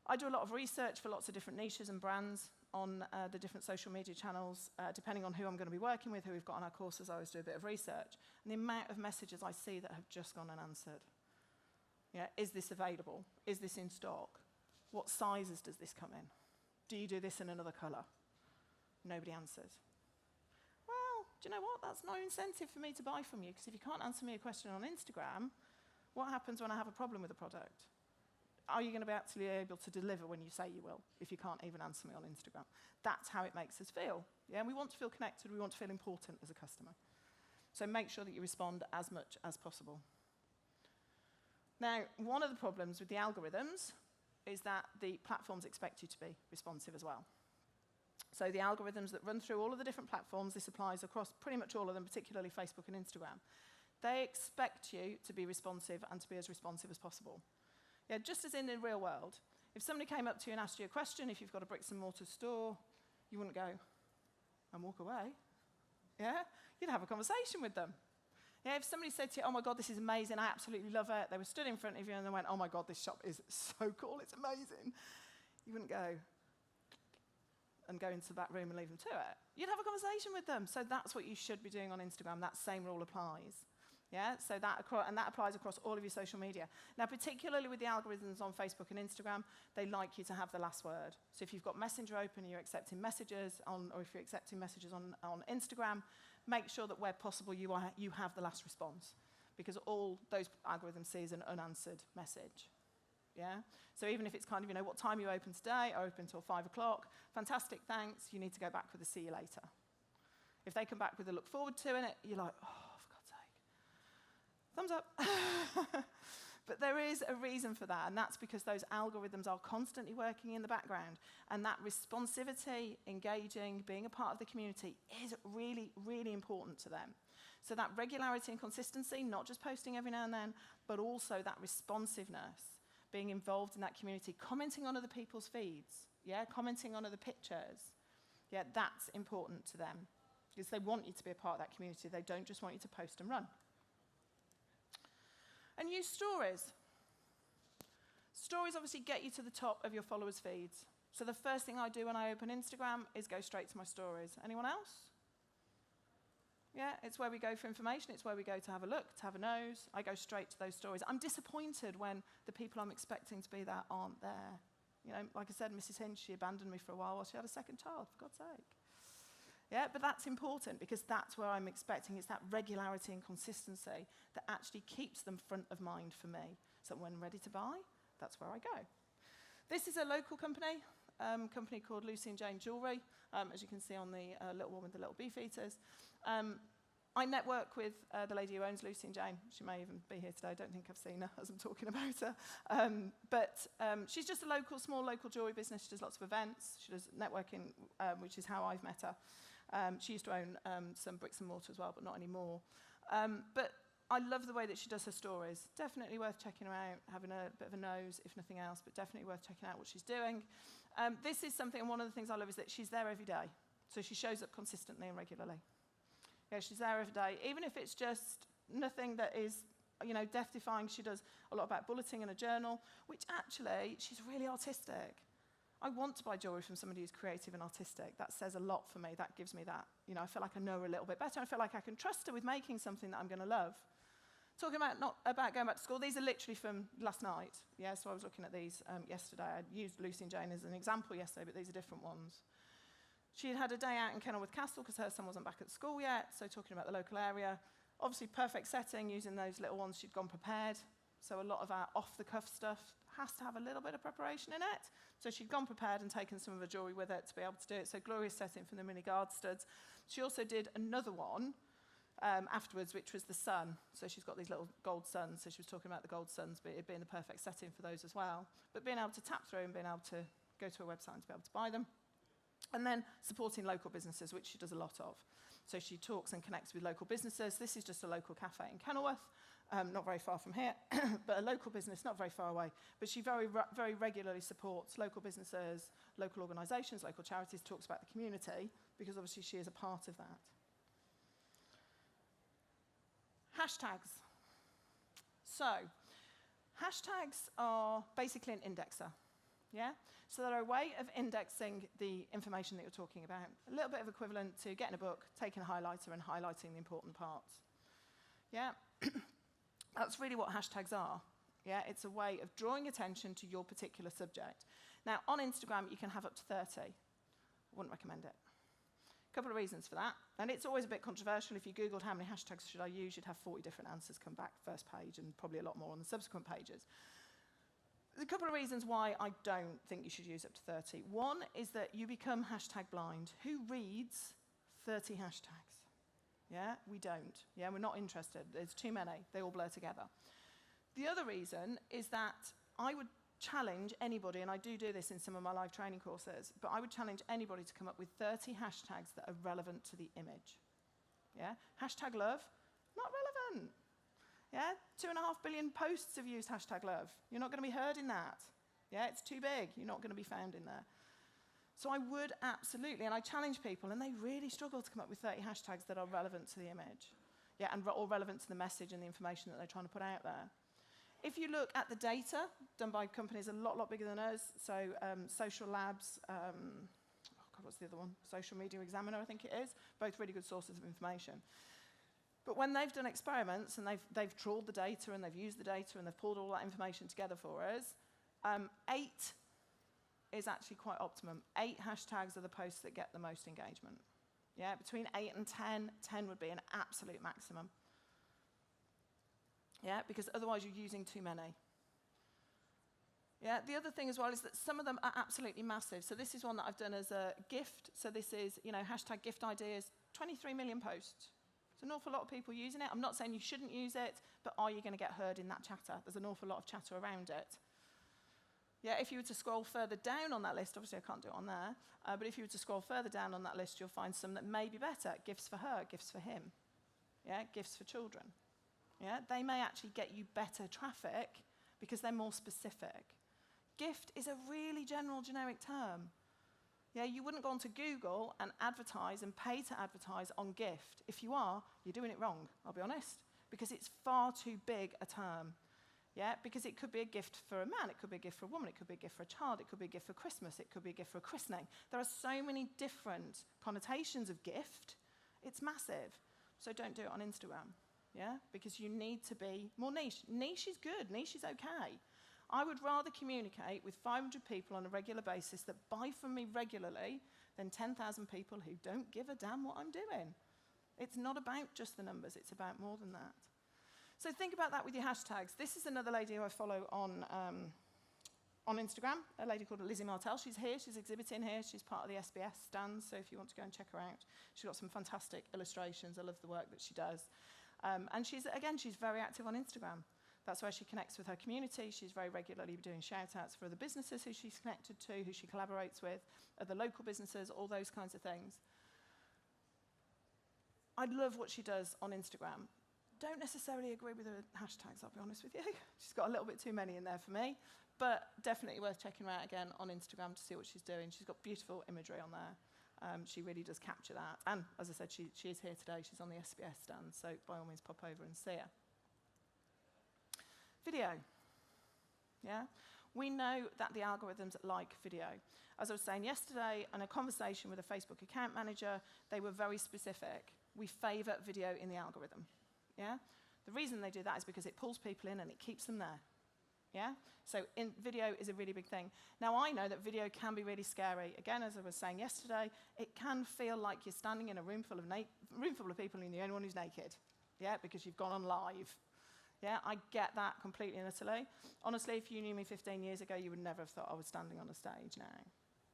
I do a lot of research for lots of different niches and brands on the different social media channels, depending on who I'm going to be working with, who we've got on our courses. I always do a bit of research. And the amount of messages I see that have just gone unanswered. Yeah, is this available? Is this in stock? What sizes does this come in? Do you do this in another colour? Nobody answers. Well, do you know what? That's no incentive for me to buy from you, because if you can't answer me a question on Instagram, what happens when I have a problem with a product? Are you going to be actually able to deliver when you say you will, if you can't even answer me on Instagram? That's how it makes us feel. Yeah, and we want to feel connected. We want to feel important as a customer. So make sure that you respond as much as possible. Now, one of the problems with the algorithms is that the platforms expect you to be responsive as well. So the algorithms that run through all of the different platforms, this applies across pretty much all of them, particularly Facebook and Instagram, they expect you to be responsive and to be as responsive as possible. Yeah, just as in the real world. If somebody came up to you and asked you a question, if you've got a bricks and mortar store, you wouldn't go and walk away. Yeah? You'd have a conversation with them. Yeah, if somebody said to you, oh my God, this is amazing, I absolutely love it, they were stood in front of you and they went, oh my God, this shop is so cool, it's amazing, you wouldn't go and go into the back room and leave them to it. You'd have a conversation with them. So that's what you should be doing on Instagram. That same rule applies. Yeah, so that applies across all of your social media. Now, particularly with the algorithms on Facebook and Instagram, they like you to have the last word. So if you've got Messenger open and you're accepting messages or if you're accepting messages on Instagram, make sure that where possible you have the last response, because all those algorithms see is an unanswered message. Yeah? So even if it's kind of, you know, what time you open today? I open till 5 o'clock. Fantastic, thanks. You need to go back with a see you later. If they come back with a look forward to it, you're like, oh, for God's sake. Thumbs up. But there is a reason for that, and that's because those algorithms are constantly working in the background, and that responsivity, engaging, being a part of the community is really, really important to them. So that regularity and consistency, not just posting every now and then, but also that responsiveness, being involved in that community, commenting on other people's feeds, yeah, commenting on other pictures, yeah, that's important to them, because they want you to be a part of that community. They don't just want you to post and run. And use stories. Stories obviously get you to the top of your followers' feeds. So the first thing I do when I open Instagram is go straight to my stories. Anyone else? Yeah, it's where we go for information. It's where we go to have a look, to have a nose. I go straight to those stories. I'm disappointed when the people I'm expecting to be there aren't there. You know, like I said, Mrs. Hinch, she abandoned me for a while she had a second child, for God's sake. Yeah, but that's important because that's where I'm expecting. It's that regularity and consistency that actually keeps them front of mind for me. So when ready to buy, that's where I go. This is a local company called Lucy and Jane Jewellery, as you can see on the little one with the little beef eaters. I network with the lady who owns Lucy and Jane. She may even be here today. I don't think I've seen her as I'm talking about her. But she's just a small local jewellery business. She does lots of events. She does networking, which is how I've met her. She used to own some bricks and mortar as well, but not anymore. But I love the way that she does her stories. Definitely worth checking her out, having a bit of a nose, if nothing else, but definitely worth checking out what she's doing. This is something, and one of the things I love is that she's there every day. So she shows up consistently and regularly. Yeah, she's there every day, even if it's just nothing that is, you know, death-defying. She does a lot about bulleting in a journal, which actually, she's really artistic. I want to buy jewellery from somebody who's creative and artistic. That says a lot for me. That gives me that. You know, I feel like I know her a little bit better. I feel like I can trust her with making something that I'm going to love. Talking about not about going back to school, these are literally from last night. Yeah, so I was looking at these yesterday. I used Lucy and Jane as an example yesterday, but these are different ones. She had a day out in Kenilworth Castle because her son wasn't back at school yet, so talking about the local area. Obviously, perfect setting, using those little ones. She'd gone prepared, so a lot of our off-the-cuff stuff has to have a little bit of preparation in it. So she'd gone prepared and taken some of her jewellery with it to be able to do it. So glorious setting from the mini guard studs. She also did another one afterwards, which was the sun. So she's got these little gold suns. So she was talking about the gold suns, but it being the perfect setting for those as well. But being able to tap through and being able to go to a website and to be able to buy them. And then supporting local businesses, which she does a lot of. So she talks and connects with local businesses. This is just a local cafe in Kenilworth, not very far from here, but a local business not very far away. But she very regularly supports local businesses, local organisations, local charities, talks about the community, because obviously she is a part of that. Hashtags. So, hashtags are basically an indexer. Yeah? So they're a way of indexing the information that you're talking about. A little bit of equivalent to getting a book, taking a highlighter and highlighting the important parts. Yeah? That's really what hashtags are. Yeah? It's a way of drawing attention to your particular subject. Now, on Instagram, you can have up to 30. I wouldn't recommend it. A couple of reasons for that. And it's always a bit controversial. If you Googled how many hashtags should I use, you'd have 40 different answers come back first page and probably a lot more on the subsequent pages. There's a couple of reasons why I don't think you should use up to 30. One is that you become hashtag blind. Who reads 30 hashtags? Yeah, we don't. Yeah, we're not interested. There's too many. They all blur together. The other reason is that I would challenge anybody, and I do this in some of my live training courses, but I would challenge anybody to come up with 30 hashtags that are relevant to the image. Yeah, hashtag love, not relevant. Yeah, 2.5 billion posts have used hashtag love. You're not going to be heard in that. Yeah, it's too big. You're not going to be found in there. So I would absolutely, and I challenge people, and they really struggle to come up with 30 hashtags that are relevant to the image. Yeah, and or relevant to the message and the information that they're trying to put out there. If you look at the data done by companies a lot bigger than us, so SocialLabs, what's the other one? Social Media Examiner, I think it is. Both really good sources of information. But when they've done experiments and they've trawled the data and they've used the data and they've pulled all that information together for us, 8 is actually quite optimum. 8 hashtags are the posts that get the most engagement. Yeah, between 8 and 10, 10 would be an absolute maximum. Yeah, because otherwise you're using too many. Yeah, the other thing as well is that some of them are absolutely massive. So this is one that I've done as a gift. So this is, hashtag gift ideas, 23 million posts. There's an awful lot of people using it. I'm not saying you shouldn't use it, but are you going to get heard in that chatter? There's an awful lot of chatter around it. Yeah, if you were to scroll further down on that list, obviously I can't do it on there, but if you were to scroll further down on that list, you'll find some that may be better. Gifts for her, gifts for him. Yeah, gifts for children. Yeah, they may actually get you better traffic because they're more specific. Gift is a really general, generic term. Yeah, you wouldn't go onto Google and advertise and pay to advertise on gift. If you are, you're doing it wrong, I'll be honest, because it's far too big a term. Yeah, because it could be a gift for a man, it could be a gift for a woman, it could be a gift for a child, it could be a gift for Christmas, it could be a gift for a christening. There are so many different connotations of gift. It's massive. So don't do it on Instagram. Yeah, because you need to be more niche. Niche is good, niche is okay. I would rather communicate with 500 people on a regular basis that buy from me regularly than 10,000 people who don't give a damn what I'm doing. It's not about just the numbers, it's about more than that. So think about that with your hashtags. This is another lady who I follow on Instagram, a lady called Lizzie Martel. She's here, she's exhibiting here, she's part of the SBS stands, so if you want to go and check her out. She's got some fantastic illustrations, I love the work that she does. And she's very active on Instagram. That's where she connects with her community. She's very regularly doing shout-outs for other businesses who she's connected to, who she collaborates with, other local businesses, all those kinds of things. I love what she does on Instagram. Don't necessarily agree with her hashtags, I'll be honest with you. She's got a little bit too many in there for me, but definitely worth checking her out again on Instagram to see what she's doing. She's got beautiful imagery on there. She really does capture that. And as I said, she is here today. She's on the SBS stand, so by all means pop over and see her. Video. Yeah? We know that the algorithms like video. As I was saying yesterday, in a conversation with a Facebook account manager, they were very specific. We favour video in the algorithm. Yeah? The reason they do that is because it pulls people in and it keeps them there. Yeah? So video is a really big thing. Now, I know that video can be really scary. Again, as I was saying yesterday, it can feel like you're standing in a room full of people and you're the only one who's naked. Yeah? Because you've gone on live. Yeah? I get that completely and utterly. Honestly, if you knew me 15 years ago, you would never have thought I was standing on a stage now.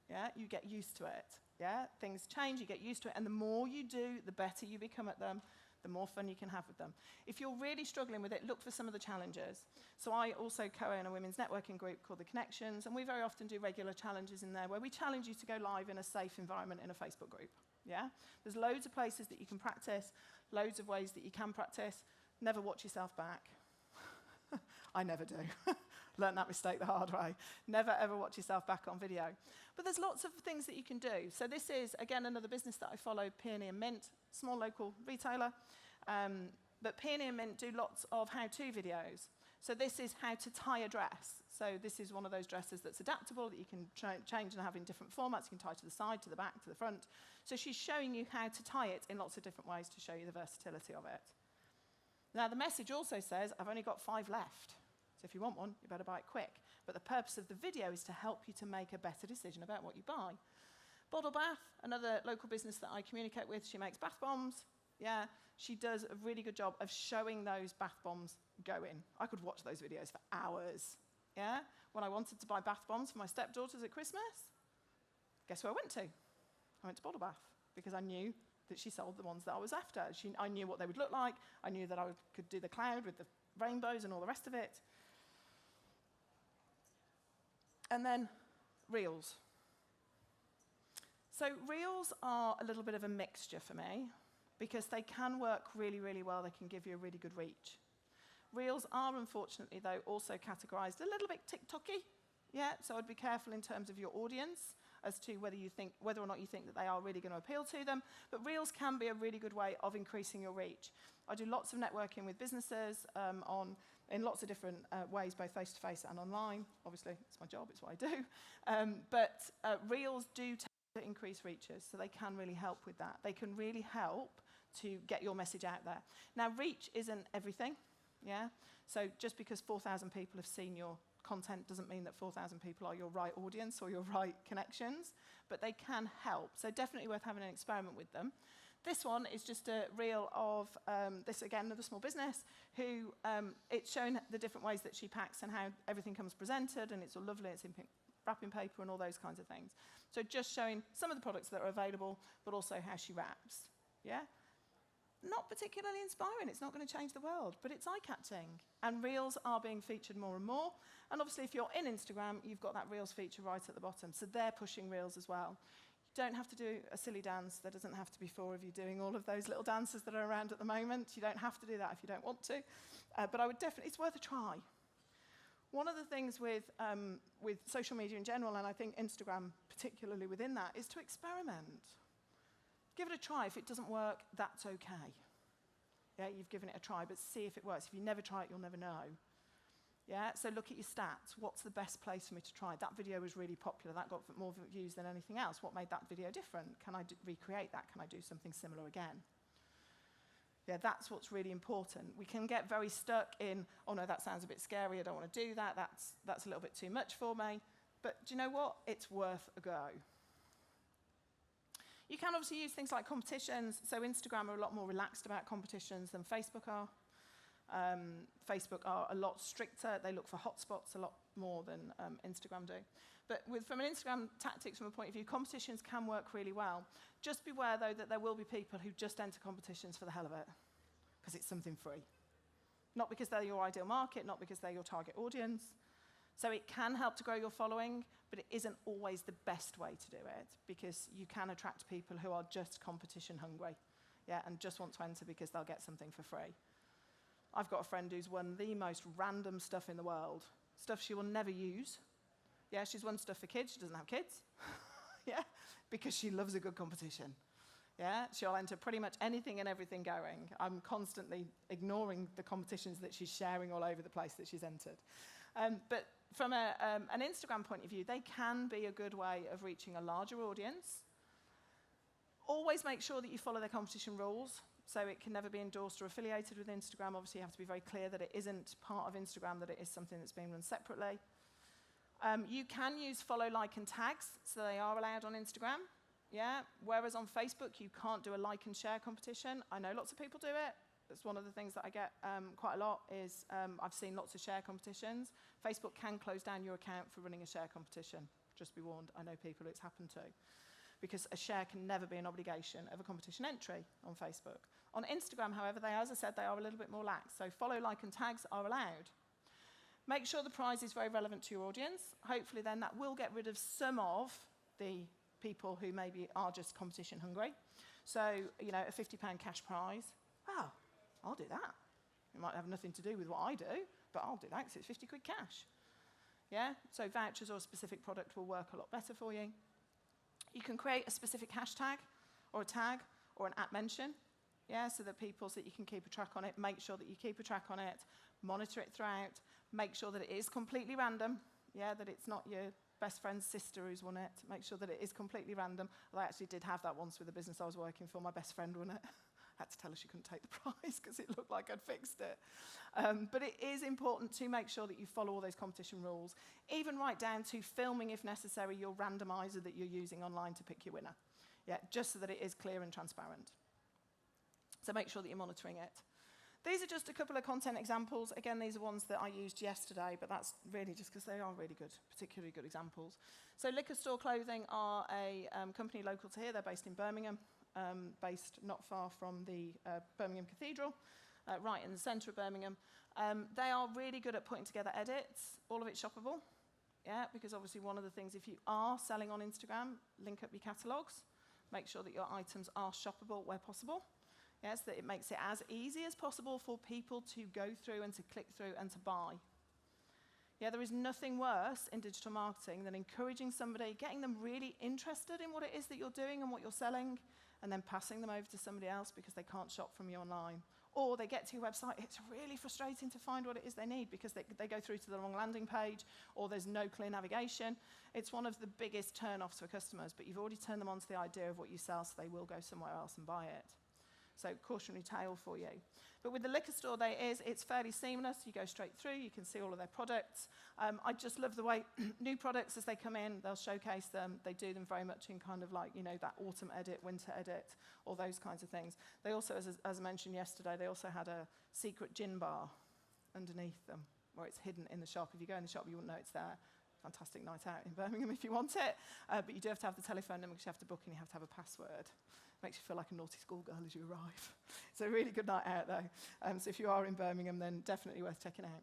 Yeah? You get used to it. Yeah? Things change, you get used to it, and the more you do, the better you become at them, the more fun you can have with them. If you're really struggling with it, look for some of the challenges. So I also co-own a women's networking group called The Connections, and we very often do regular challenges in there where we challenge you to go live in a safe environment in a Facebook group. Yeah? There's loads of places that you can practice, loads of ways that you can practice. Never watch yourself back. I never do. Learned that mistake the hard way. Never, ever watch yourself back on video. But there's lots of things that you can do. So this is, again, another business that I follow, Peony and Mint, small local retailer. But Peony and Mint do lots of how-to videos. So this is how to tie a dress. So this is one of those dresses that's adaptable, that you can change and have in different formats. You can tie to the side, to the back, to the front. So she's showing you how to tie it in lots of different ways to show you the versatility of it. Now, the message also says, I've only got 5 left. So if you want one, you better buy it quick. but the purpose of the video is to help you to make a better decision about what you buy. Bottle Bath, another local business that I communicate with, she makes bath bombs. Yeah, she does a really good job of showing those bath bombs going. I could watch those videos for hours. Yeah, when I wanted to buy bath bombs for my stepdaughters at Christmas, guess where I went to? I went to Bottle Bath because I knew that she sold the ones that I was after. I knew what they would look like. I knew that I could do the cloud with the rainbows and all the rest of it. And then Reels. So Reels are a little bit of a mixture for me because they can work really, really well. They can give you a really good reach. Reels are, unfortunately, though, also categorized a little bit TikTok-y. Yeah, so I'd be careful in terms of your audience as to whether or not you think that they are really going to appeal to them. But Reels can be a really good way of increasing your reach. I do lots of networking with businesses in lots of different ways, both face-to-face and online. Obviously, it's my job, it's what I do. But Reels do tend to increase reaches, so they can really help with that. They can really help to get your message out there. Now, reach isn't everything, yeah? So just because 4,000 people have seen your content doesn't mean that 4,000 people are your right audience or your right connections, but they can help. So definitely worth having an experiment with them. This one is just a reel of this, again, another small business, who it's shown the different ways that she packs and how everything comes presented, and it's all lovely, it's in pink wrapping paper and all those kinds of things. So just showing some of the products that are available, but also how she wraps, yeah? Not particularly inspiring, it's not going to change the world, but it's eye-catching. And Reels are being featured more and more. And obviously, if you're in Instagram, you've got that Reels feature right at the bottom. So they're pushing Reels as well. You don't have to do a silly dance. There doesn't have to be 4 of you doing all of those little dances that are around at the moment. You don't have to do that if you don't want to. But I would definitely, it's worth a try. One of the things with social media in general, and I think Instagram particularly within that, is to experiment. Give it a try. If it doesn't work, that's okay. Yeah, you've given it a try, but see if it works. If you never try it, you'll never know. Yeah, so look at your stats. What's the best place for me to try? That video was really popular. That got more views than anything else. What made that video different? Can I recreate that? Can I do something similar again? Yeah, that's what's really important. We can get very stuck in, oh no, that sounds a bit scary. I don't want to do that. That's a little bit too much for me. But do you know what? It's worth a go. You can obviously use things like competitions. So Instagram are a lot more relaxed about competitions than Facebook are. Facebook are a lot stricter. They look for hotspots a lot more than Instagram do. But from an Instagram tactics from a point of view, competitions can work really well. Just beware, though, that there will be people who just enter competitions for the hell of it, because it's something free. Not because they're your ideal market, not because they're your target audience. So it can help to grow your following, but it isn't always the best way to do it, because you can attract people who are just competition hungry, yeah, and just want to enter because they'll get something for free. I've got a friend who's won the most random stuff in the world, stuff she will never use. Yeah, she's won stuff for kids. She doesn't have kids. Yeah, because she loves a good competition. Yeah, she'll enter pretty much anything and everything going. I'm constantly ignoring the competitions that she's sharing all over the place that she's entered. But from an Instagram point of view, they can be a good way of reaching a larger audience. Always make sure that you follow their competition rules. So it can never be endorsed or affiliated with Instagram. Obviously, you have to be very clear that it isn't part of Instagram, that it is something that's being run separately. You can use follow, like, and tags, so they are allowed on Instagram. Yeah. Whereas on Facebook, you can't do a like and share competition. I know lots of people do it. That's one of the things that I get quite a lot is I've seen lots of share competitions. Facebook can close down your account for running a share competition. Just be warned, I know people it's happened to. Because a share can never be an obligation of a competition entry on Facebook. On Instagram, however, as I said, they are a little bit more lax. So follow, like, and tags are allowed. Make sure the prize is very relevant to your audience. Hopefully then that will get rid of some of the people who maybe are just competition hungry. So, you know, a £50 cash prize. Oh, I'll do that. It might have nothing to do with what I do, but I'll do that because it's 50 quid cash. Yeah, so vouchers or a specific product will work a lot better for you. You can create a specific hashtag or a tag or an @ mention, yeah, so that you can keep a track on it. Make sure that you keep a track on it, monitor it throughout, make sure that it is completely random, yeah, that it's not your best friend's sister who's won it. Make sure that it is completely random. Well, I actually did have that once with a business I was working for. My best friend won it. Had to tell her she couldn't take the prize because it looked like I'd fixed it. But it is important to make sure that you follow all those competition rules, even right down to filming, if necessary, your randomizer that you're using online to pick your winner. Yeah, just so that it is clear and transparent. So make sure that you're monitoring it. These are just a couple of content examples. Again, these are ones that I used yesterday, but that's really just because they are really good, particularly good examples. So Liquor Store Clothing are a company local to here. They're based in Birmingham, based not far from the Birmingham Cathedral, right in the centre of Birmingham. They are really good at putting together edits. All of it's shoppable, yeah, because obviously one of the things, if you are selling on Instagram, link up your catalogues. Make sure that your items are shoppable where possible. Yes, that it makes it as easy as possible for people to go through and to click through and to buy. Yeah, there is nothing worse in digital marketing than encouraging somebody, getting them really interested in what it is that you're doing and what you're selling, and then passing them over to somebody else because they can't shop from you online. Or they get to your website, it's really frustrating to find what it is they need because they go through to the wrong landing page or there's no clear navigation. It's one of the biggest turn-offs for customers, but you've already turned them on to the idea of what you sell, so they will go somewhere else and buy it. So cautionary tale for you. But with the liquor store, it's fairly seamless. You go straight through. You can see all of their products. I just love the way new products, as they come in, they'll showcase them. They do them very much in kind of like, you know, that autumn edit, winter edit, all those kinds of things. They also, as I mentioned yesterday, they also had a secret gin bar underneath them where it's hidden in the shop. If you go in the shop, you wouldn't know it's there. Fantastic night out in Birmingham if you want it. But you do have to have the telephone number because you have to book and you have to have a password. Makes you feel like a naughty schoolgirl as you arrive. It's a really good night out, though. So if you are in Birmingham, then definitely worth checking out.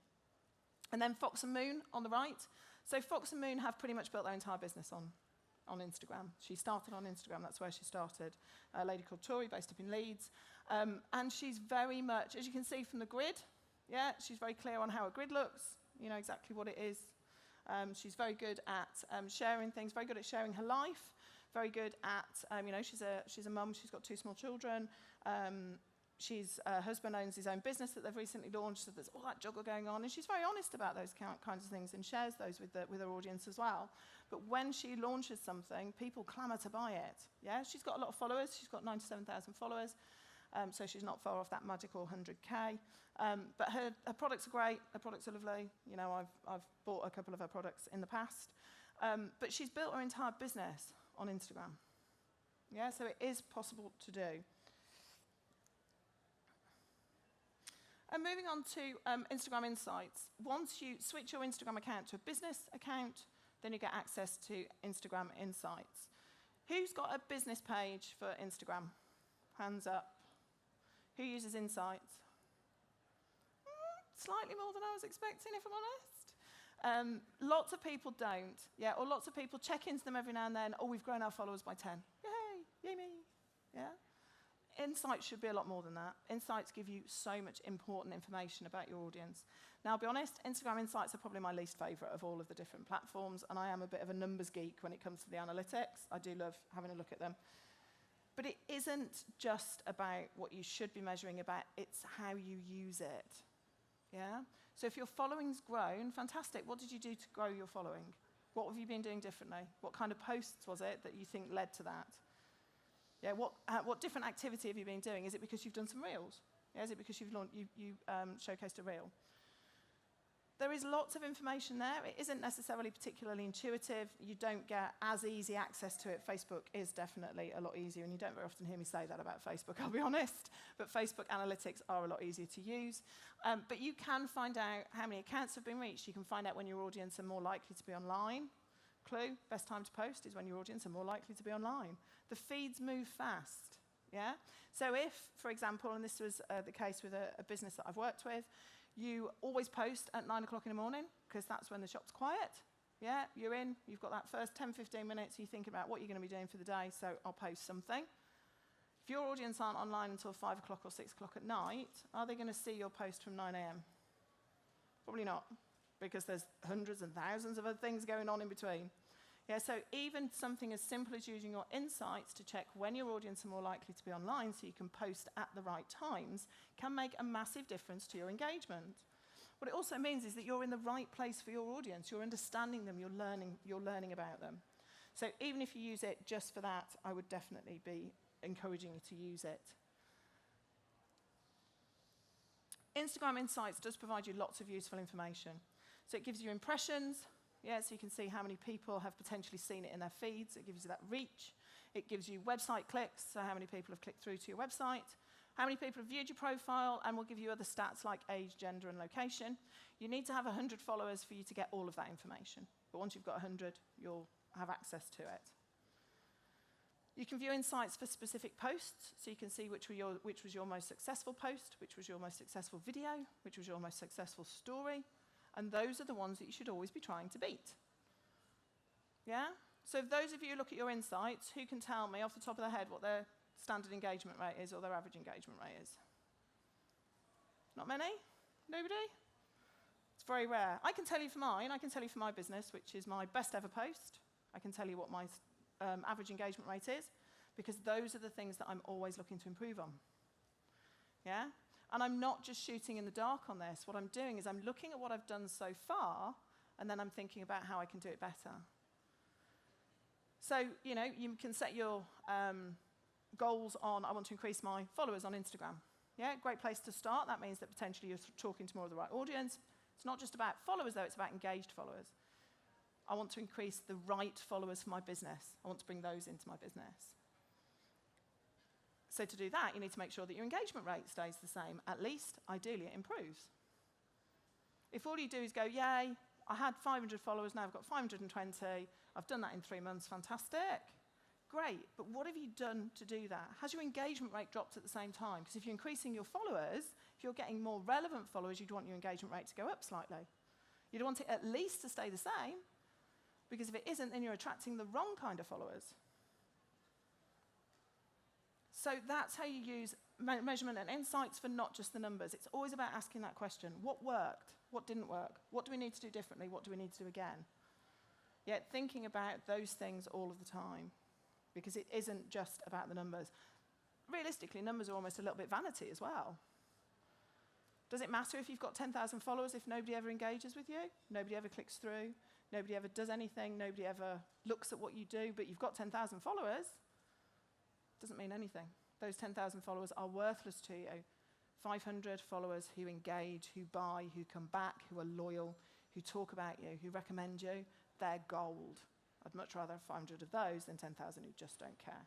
And then Fox and Moon on the right. So Fox and Moon have pretty much built their entire business on Instagram. She started on Instagram. That's where she started. A lady called Tori, based up in Leeds. And she's very much, as you can see from the grid, yeah, she's very clear on how a grid looks, you know exactly what it is. She's very good at sharing things, very good at sharing her life. Very good at, you know, she's a mum, she's got 2 small children. Her husband owns his own business that they've recently launched, so there's all that juggle going on. And she's very honest about those kinds of things and shares those with her audience as well. But when she launches something, people clamour to buy it. Yeah, she's got a lot of followers. She's got 97,000 followers, so she's not far off that magical 100K. But her products are great. Her products are lovely. You know, I've bought a couple of her products in the past. But she's built her entire business on Instagram. Yeah, so it is possible to do. And moving on to Instagram Insights. Once you switch your Instagram account to a business account, then you get access to Instagram Insights. Who's got a business page for Instagram? Hands up. Who uses Insights? Slightly more than I was expecting, if I'm honest. Lots of people don't, yeah, or lots of people check into them every now and then. Oh, we've grown our followers by 10. Yay, yay me, yeah. Insights should be a lot more than that. Insights give you so much important information about your audience. Now, I'll be honest, Instagram Insights are probably my least favourite of all of the different platforms, and I am a bit of a numbers geek when it comes to the analytics. I do love having a look at them. But it isn't just about what you should be measuring about, it's how you use it, yeah? So if your following's grown, fantastic. What did you do to grow your following? What have you been doing differently? What kind of posts was it that you think led to that? Yeah, what different activity have you been doing? Is it because you've done some reels? Yeah, is it because you've showcased a reel? There is lots of information there. It isn't necessarily particularly intuitive. You don't get as easy access to it. Facebook is definitely a lot easier, and you don't very often hear me say that about Facebook, I'll be honest. But Facebook analytics are a lot easier to use. But you can find out how many accounts have been reached. You can find out when your audience are more likely to be online. Clue, best time to post is when your audience are more likely to be online. The feeds move fast, yeah? So if, for example, and this was the case with a business that I've worked with, you always post at 9 o'clock in the morning because that's when the shop's quiet. Yeah, you're in, you've got that first 10, 15 minutes, you think about what you're going to be doing for the day, so I'll post something. If your audience aren't online until 5 o'clock or 6 o'clock at night, are they going to see your post from 9 a.m.? Probably not, because there's hundreds and thousands of other things going on in between. Yeah, so even something as simple as using your insights to check when your audience are more likely to be online so you can post at the right times can make a massive difference to your engagement. What it also means is that you're in the right place for your audience. You're understanding them, you're learning about them. So even if you use it just for that, I would definitely be encouraging you to use it. Instagram Insights does provide you lots of useful information. So it gives you impressions, yeah, so you can see how many people have potentially seen it in their feeds. It gives you that reach. It gives you website clicks, so how many people have clicked through to your website, how many people have viewed your profile, and we'll give you other stats like age, gender, and location. You need to have 100 followers for you to get all of that information. But once you've got 100, you'll have access to it. You can view insights for specific posts, so you can see which was your most successful post, which was your most successful video, which was your most successful story, and those are the ones that you should always be trying to beat. Yeah? So if those of you who look at your insights, who can tell me off the top of their head what their standard engagement rate is or their average engagement rate is? Not many? Nobody? It's very rare. I can tell you for mine. I can tell you for my business, which is my best ever post. I can tell you what my average engagement rate is, because those are the things that I'm always looking to improve on. Yeah? And I'm not just shooting in the dark on this. What I'm doing is I'm looking at what I've done so far, and then I'm thinking about how I can do it better. So, you know, you can set your goals on, I want to increase my followers on Instagram. Yeah, great place to start. That means that potentially you're talking to more of the right audience. It's not just about followers, though. It's about engaged followers. I want to increase the right followers for my business. I want to bring those into my business. So to do that, you need to make sure that your engagement rate stays the same. At least, ideally, it improves. If all you do is go, yay, I had 500 followers, now I've got 520, I've done that in 3 months, fantastic. Great, but what have you done to do that? Has your engagement rate dropped at the same time? Because if you're increasing your followers, if you're getting more relevant followers, you'd want your engagement rate to go up slightly. You'd want it at least to stay the same, because if it isn't, then you're attracting the wrong kind of followers. So that's how you use measurement and insights for not just the numbers. It's always about asking that question. What worked? What didn't work? What do we need to do differently? What do we need to do again? Yet thinking about those things all of the time, because it isn't just about the numbers. Realistically, numbers are almost a little bit vanity as well. Does it matter if you've got 10,000 followers if nobody ever engages with you? Nobody ever clicks through? Nobody ever does anything? Nobody ever looks at what you do, but you've got 10,000 followers? Doesn't mean anything. Those 10,000 followers are worthless to you. 500 followers who engage, who buy, who come back, who are loyal, who talk about you, who recommend you, they're gold. I'd much rather have 500 of those than 10,000 who just don't care.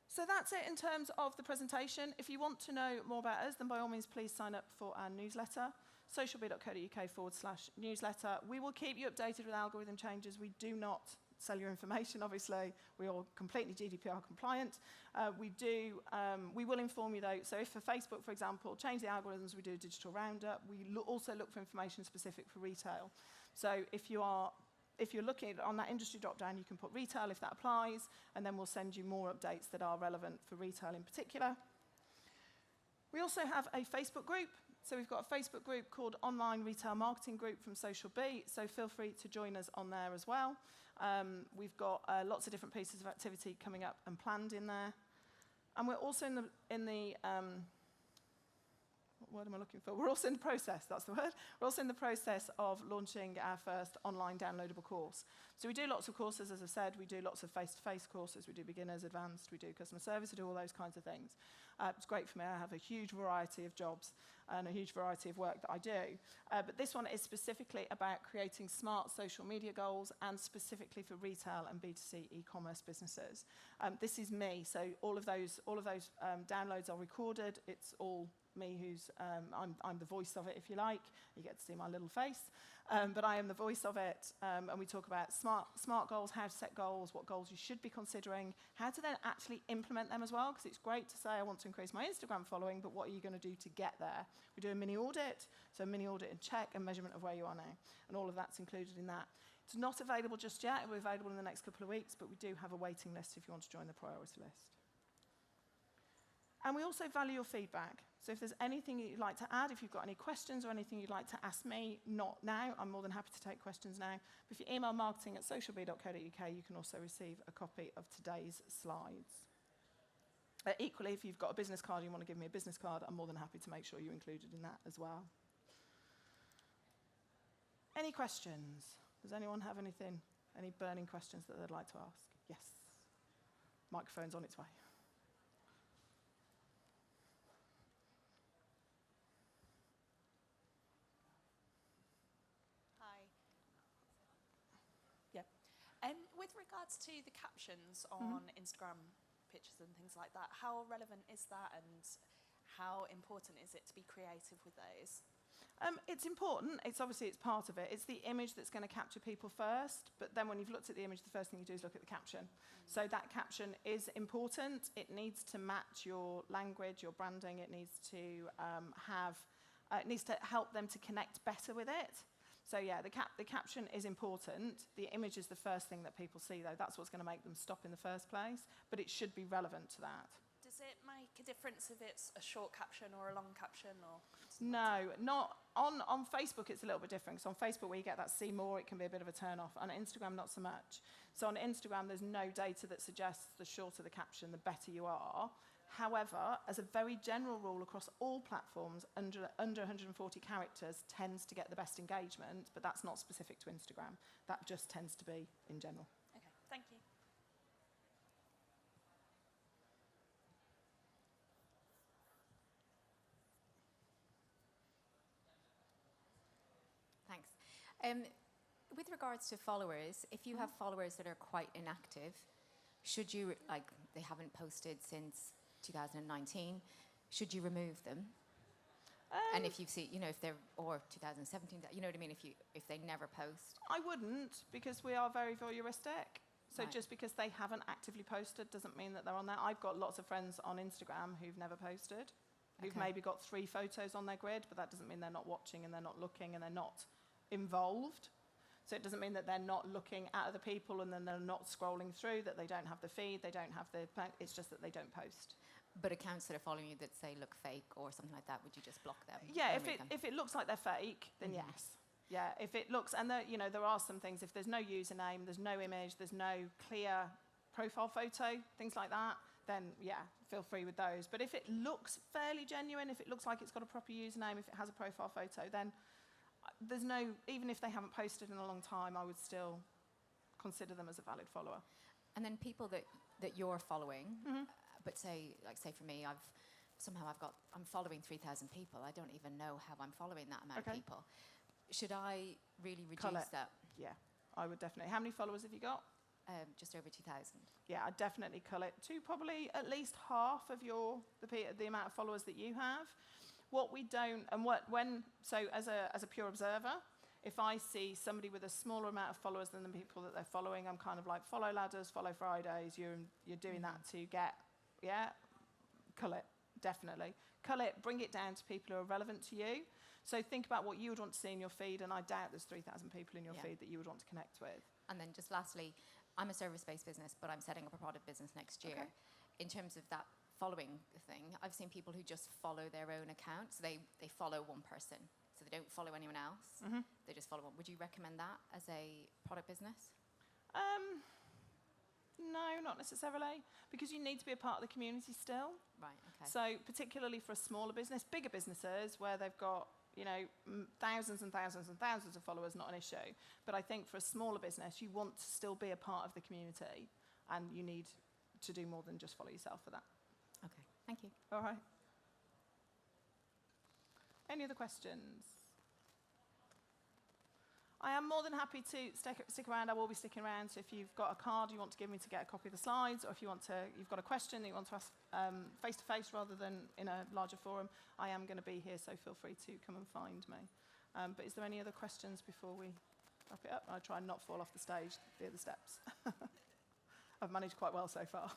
So that's it in terms of the presentation. If you want to know more about us, then by all means, please sign up for our newsletter, socialb.co.uk/newsletter. We will keep you updated with algorithm changes. We do not sell your information, obviously. We're all completely GDPR compliant. We will inform you, though. So if for Facebook, for example, change the algorithms, we do a digital roundup. We also look for information specific for retail. So if you're looking on that industry drop-down, you can put retail if that applies, and then we'll send you more updates that are relevant for retail in particular. We also have a Facebook group. So we've got a Facebook group called Online Retail Marketing Group from SocialB, so feel free to join us on there as well. We've got lots of different pieces of activity coming up and planned in there. And we're also what word am I looking for? We're also in the process, that's the word. We're also in the process of launching our first online downloadable course. So we do lots of courses, as I said. We do lots of face-to-face courses. We do beginners, advanced. We do customer service. We do all those kinds of things. It's great for me. I have a huge variety of jobs and a huge variety of work that I do. But this one is specifically about creating smart social media goals and specifically for retail and B2C e-commerce businesses. This is me. So all of those downloads are recorded. It's all me who's, I'm the voice of it, if you like. You get to see my little face. But I am the voice of it. And we talk about smart goals, how to set goals, what goals you should be considering, how to then actually implement them as well, because it's great to say I want to increase my Instagram following, but what are you going to do to get there? We do a mini audit, so a mini audit and check and measurement of where you are now. And all of that's included in that. It's not available just yet. It will be available in the next couple of weeks, but we do have a waiting list if you want to join the priority list. And we also value your feedback. So if there's anything you'd like to add, if you've got any questions or anything you'd like to ask me, not now, I'm more than happy to take questions now. But if you email marketing@socialb.co.uk, you can also receive a copy of today's slides. Equally, if you've got a business card, you want to give me a business card, I'm more than happy to make sure you're included in that as well. Any questions? Does anyone have anything, any burning questions that they'd like to ask? Yes. Microphone's on its way. with regards to the captions on Instagram pictures and things like that, how relevant is that, and how important is it to be creative with those? It's important. It's part of it. It's the image that's going to capture people first, but then when you've looked at the image, the first thing you do is look at the caption. So that caption is important. It needs to match your language, your branding. It needs to it needs to help them to connect better with it. So yeah, the caption is important. The image is the first thing that people see, though. That's what's going to make them stop in the first place, but it should be relevant to that. Does it make a difference if it's a short caption or a long caption? Or no, not on Facebook. It's a little bit different. So on Facebook, where you get that see more, it can be a bit of a turn off. On Instagram, not so much. So on Instagram, there's no data that suggests the shorter the caption, the better you are. However, as a very general rule across all platforms, under 140 characters tends to get the best engagement, but that's not specific to Instagram. That just tends to be in general. Okay, thank you. Thanks. With regards to followers, if you have followers that are quite inactive, should you, like, they haven't posted since 2019, should you remove them? And if you see, you know, if they're, or 2017, you know what I mean, if they never post? I wouldn't, because we are very voyeuristic. So Right. just because they haven't actively posted doesn't mean that they're on there. I've got lots of friends on Instagram who've never posted, who've Okay. maybe got 3 photos on their grid, but that doesn't mean they're not watching and they're not looking and they're not involved. So it doesn't mean that they're not looking at other people and then they're not scrolling through, that they don't have the feed, they don't have the... It's just that they don't post. But accounts that are following you that say look fake or something like that, would you just block them? Yeah, or remove them? if it looks like they're fake, then yes. Yeah, if it looks, and there, you know, there are some things, if there's no username, there's no image, there's no clear profile photo, things like that, then yeah, feel free with those. But if it looks fairly genuine, if it looks like it's got a proper username, if it has a profile photo, then there's no, even if they haven't posted in a long time, I would still consider them as a valid follower. And then people that you're following, but say for me, I'm following 3,000 people. I don't even know how I'm following that amount of people. Should I really reduce that? Yeah, I would definitely. How many followers have you got? Just over 2,000. Yeah, I'd definitely cull it to probably at least half of the amount of followers that you have. What we don't, and so as a pure observer, if I see somebody with a smaller amount of followers than the people that they're following, I'm kind of like, follow ladders, follow Fridays, you're doing that to get, cull it, definitely. Cull it, bring it down to people who are relevant to you. So think about what you would want to see in your feed, and I doubt there's 3,000 people in your feed that you would want to connect with. And then just lastly, I'm a service-based business, but I'm setting up a product business next year. Okay. In terms of that following thing, I've seen people who just follow their own account. So they follow one person, so they don't follow anyone else. They just follow one. Would you recommend that as a product business? No, not necessarily, because you need to be a part of the community still. Right, okay. So particularly for a smaller business, bigger businesses where they've got, you know, thousands and thousands and thousands of followers, not an issue. But I think for a smaller business, you want to still be a part of the community, and you need to do more than just follow yourself for that. Okay, thank you. All right. Any other questions? I am more than happy to stick around. I will be sticking around. So if you've got a card you want to give me to get a copy of the slides, or if you've got a question that you want to ask face-to-face rather than in a larger forum, I am going to be here, so feel free to come and find me. But is there any other questions before we wrap it up? I try and not fall off the stage via the steps. I've managed quite well so far.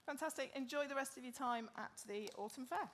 Fantastic. Enjoy the rest of your time at the Autumn Fair.